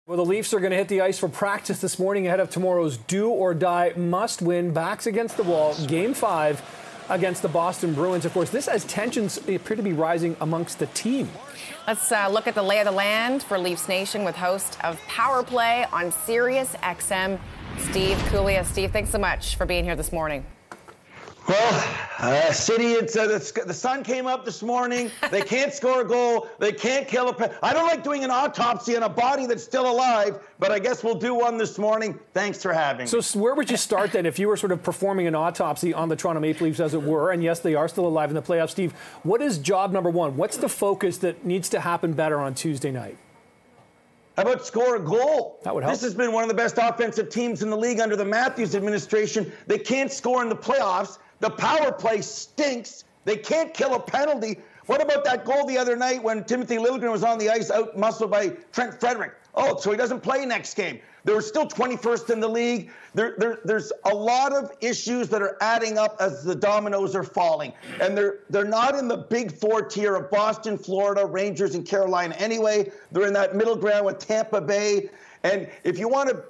Well, the Leafs are going to hit the ice for practice this morning ahead of tomorrow's do-or-die must-win, backs against the wall, Game 5 against the Boston Bruins. Of course, this has tensions appear to be rising amongst the team. Let's look at the lay of the land for Leafs Nation with host of Power Play on Sirius XM, Steve Cooley. Steve, thanks so much for being here this morning. Well, City, the sun came up this morning. They can't score a goal. They can't kill a penalty. I don't like doing an autopsy on a body that's still alive, but I guess we'll do one this morning. Thanks for having me. So where would you start then if you were sort of performing an autopsy on the Toronto Maple Leafs, as it were? And yes, they are still alive in the playoffs. Steve, what is job number one? What's the focus that needs to happen better on Tuesday night? How about score a goal? That would help. This has been one of the best offensive teams in the league under the Matthews administration. They can't score in the playoffs. The power play stinks. They can't kill a penalty. What about that goal the other night when Timothy Liljegren was on the ice, out-muscled by Trent Frederick? Oh, so he doesn't play next game. They were still 21st in the league. There's a lot of issues that are adding up as the dominoes are falling. And they're not in the big four tier of Boston, Florida, Rangers, and Carolina anyway. They're in that middle ground with Tampa Bay. And if you want to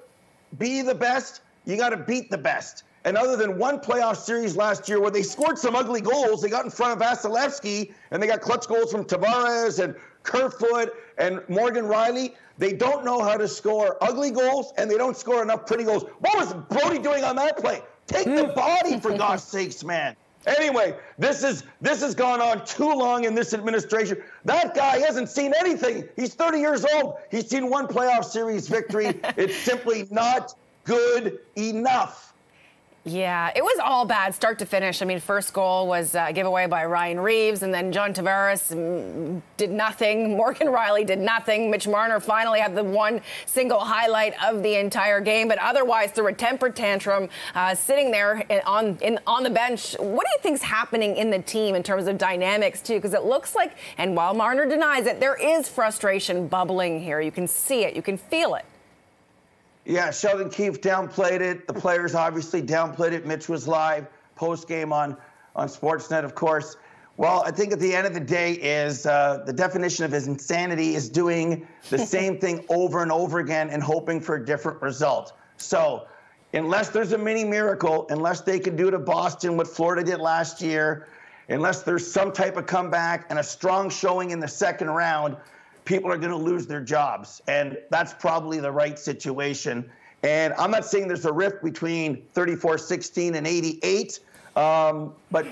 be the best, you got to beat the best. And other than one playoff series last year where they scored some ugly goals, they got in front of Vasilevsky, and they got clutch goals from Tavares and Kerfoot and Morgan Riley. They don't know how to score ugly goals, and they don't score enough pretty goals. What was Brody doing on that play? Take the body, for God's sakes, man. Anyway, this has gone on too long in this administration. That guy hasn't seen anything. He's 30 years old. He's seen one playoff series victory. It's simply not good enough. Yeah, it was all bad, start to finish. I mean, first goal was a giveaway by Ryan Reeves, and then John Tavares did nothing. Morgan Riley did nothing. Mitch Marner finally had the one single highlight of the entire game, but otherwise through a temper tantrum, sitting there on the bench. What do you think's happening in the team in terms of dynamics, too? Because it looks like, and while Marner denies it, there is frustration bubbling here. You can see it. You can feel it. Yeah, Sheldon Keefe downplayed it. The players obviously downplayed it. Mitch was live post-game on Sportsnet, of course. Well, I think at the end of the day is the definition of his insanity is doing the same thing over and over again and hoping for a different result. So unless there's a mini miracle, unless they can do to Boston what Florida did last year, unless there's some type of comeback and a strong showing in the second round, people are going to lose their jobs. And that's probably the right situation. And I'm not saying there's a rift between 34-16 and 88, but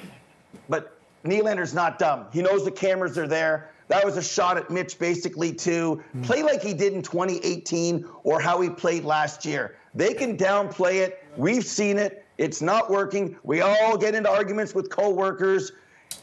Nylander's not dumb. He knows the cameras are there. That was a shot at Mitch basically to play like he did in 2018 or how he played last year. They can downplay it. We've seen it. It's not working. We all get into arguments with coworkers.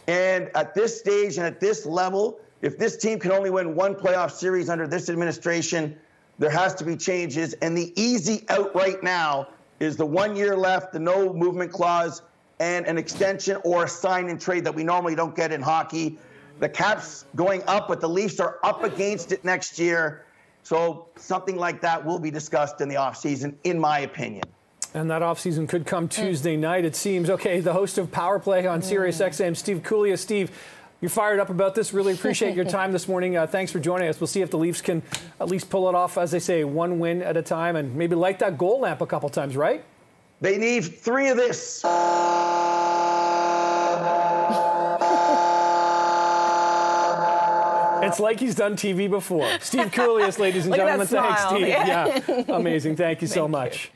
And at this stage and at this level, if this team can only win one playoff series under this administration, there has to be changes. And the easy out right now is the 1 year left, the no movement clause, and an extension or a sign and trade that we normally don't get in hockey. The cap's going up, but the Leafs are up against it next year. So something like that will be discussed in the offseason, in my opinion. And that offseason could come Tuesday night, it seems. Okay, the host of Power Play on Sirius XM, Steve Cooley. Steve, you're fired up about this. Really appreciate your time this morning. Thanks for joining us. We'll see if the Leafs can at least pull it off, as they say, one win at a time and maybe light that goal lamp a couple times, right? They need 3 of this. It's like he's done TV before. Steve Cooley, ladies and gentlemen. Thanks, Steve. Yeah, amazing. Thank you so much.